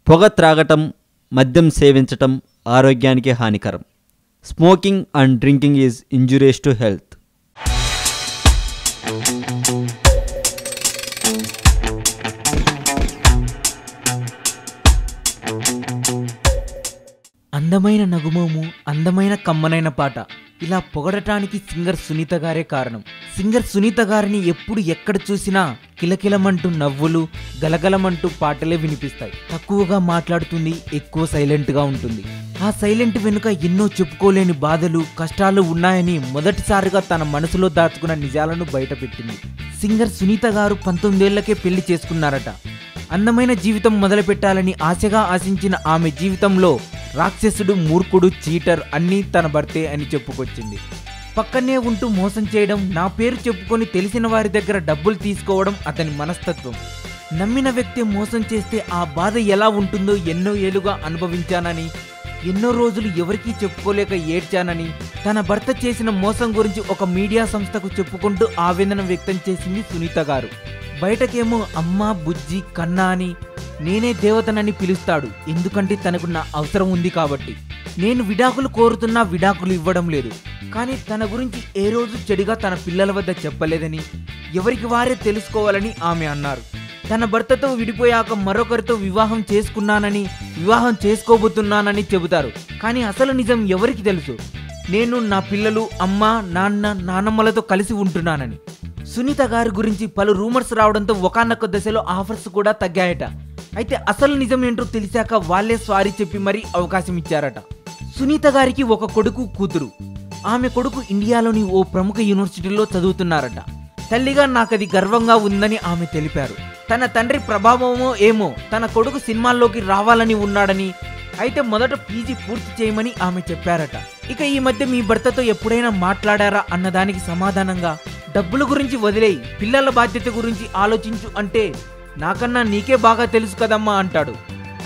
పొగ త్రాగటం, మద్యం సేవించటం ఆరోగ్యానికి హానికరం. Smoking and drinking is injurious to health. అందమైన నగుమోము, అందమైన కమ్మనైన పాట, ఇలా పొగడటానికి సింగర్ సునీత గారే కారణం. సింగర్ సునీత గారిని ఎప్పుడు ఎక్కడ చూసినా కిలకిలమంటూ నవ్వులు, గలగలమంటూ పాటలే వినిపిస్తాయి. తక్కువగా మాట్లాడుతుంది, ఎక్కువ సైలెంట్గా ఉంటుంది. ఆ సైలెంట్ వెనుక ఎన్నో చెప్పుకోలేని బాధలు, కష్టాలు ఉన్నాయని మొదటిసారిగా తన మనసులో దాచుకున్న నిజాలను బయటపెట్టింది. సింగర్ సునీత గారు 19 ఏళ్లకే పెళ్లి చేసుకున్నారట. అందమైన జీవితం మొదలుపెట్టాలని ఆశగా ఆశించిన ఆమె జీవితంలో రాక్షసుడు, మూర్ఖుడు, చీటర్ అన్నీ తన భర్తే అని చెప్పుకొచ్చింది. పక్కనే ఉంటూ మోసం చేయడం, నా పేరు చెప్పుకొని తెలిసిన వారి దగ్గర డబ్బులు తీసుకోవడం అతని మనస్తత్వం. నమ్మిన వ్యక్తి మోసం చేస్తే ఆ బాధ ఎలా ఉంటుందో ఎన్నో ఏళ్లుగా అనుభవించానని, ఎన్నో రోజులు ఎవరికీ చెప్పుకోలేక ఏడ్చానని తన భర్త చేసిన మోసం గురించి ఒక మీడియా సంస్థకు చెప్పుకుంటూ ఆవేదన వ్యక్తం చేసింది సునీత గారు. బయటకేమో అమ్మ, బుజ్జి, కన్నా అని, నేనే దేవతనని పిలుస్తాడు, ఎందుకంటే తనకు నా అవసరం ఉంది కాబట్టి. నేను విడాకులు కోరుతున్నా విడాకులు ఇవ్వడం లేదు, కానీ తన గురించి ఏ రోజు చెడుగా తన పిల్లల వద్ద చెప్పలేదని, ఎవరికి వారే తెలుసుకోవాలని ఆమె అన్నారు. తన భర్తతో విడిపోయాక మరొకరితో వివాహం చేసుకున్నానని, వివాహం చేసుకోబోతున్నానని చెబుతారు, కానీ అసలు నిజం ఎవరికి తెలుసు? నేను, నా పిల్లలు, అమ్మ, నాన్న, నానమ్మలతో కలిసి ఉంటున్నానని. సునీత గారి గురించి పలు రూమర్స్ రావడంతో ఒకానొక దశలో ఆఫర్స్ కూడా తగ్గాయట. అయితే అసలు నిజం ఏంటో తెలిసాక వాళ్లే సారీ చెప్పి మరీ అవకాశం ఇచ్చారట. సునీత గారికి ఒక కొడుకు, కూతురు. ఆమె కొడుకు ఇండియాలోని ఓ ప్రముఖ యూనివర్సిటీలో చదువుతున్నారట. తల్లిగా నాకది గర్వంగా ఉందని ఆమె తెలిపారు. తన తండ్రి ప్రభావమో ఏమో తన కొడుకు సినిమాల్లోకి రావాలని ఉన్నాడని, అయితే మొదట పీజీ పూర్తి చేయమని ఆమె చెప్పారట. ఇక ఈ మధ్య మీ భర్తతో ఎప్పుడైనా మాట్లాడారా అన్నదానికి సమాధానంగా, డబ్బుల గురించి వదిలేయి, పిల్లల బాధ్యత గురించి ఆలోచించు అంటే, నాకన్నా నీకే బాగా తెలుసు కదమ్మా అంటాడు.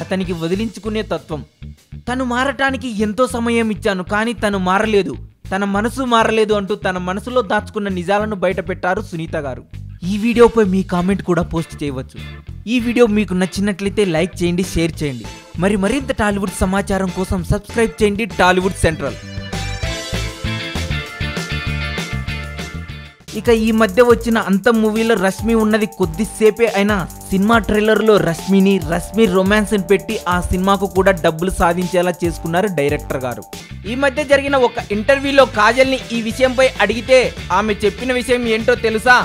అతనికి వదిలించుకునే తత్వం. తను మారటానికి ఎంతో సమయం ఇచ్చాను, కానీ తను మారలేదు, తన మనసు మారలేదు అంటూ తన మనసులో దాచుకున్న నిజాలను బయట పెట్టారు సునీత గారు. ఈ వీడియోపై మీ కామెంట్ కూడా పోస్ట్ చేయవచ్చు. ఈ వీడియో మీకు నచ్చినట్లయితే లైక్ చేయండి, షేర్ చేయండి. మరింత టాలీవుడ్ సమాచారం కోసం సబ్స్క్రైబ్ చేయండి టాలీవుడ్ సెంట్రల్. ఇక ఈ మధ్య వచ్చిన అంత మూవీలో రష్మి ఉన్నది కొద్దిసేపే అయినా సినిమా ట్రైలర్లో రష్మి రొమాన్స్ని పెట్టి ఆ సినిమాకు కూడా డబ్బులు సాధించేలా చేసుకున్నారు డైరెక్టర్ గారు. ఈ మధ్య జరిగిన ఒక ఇంటర్వ్యూలో కాజల్ని ఈ విషయంపై అడిగితే ఆమె చెప్పిన విషయం ఏంటో తెలుసా?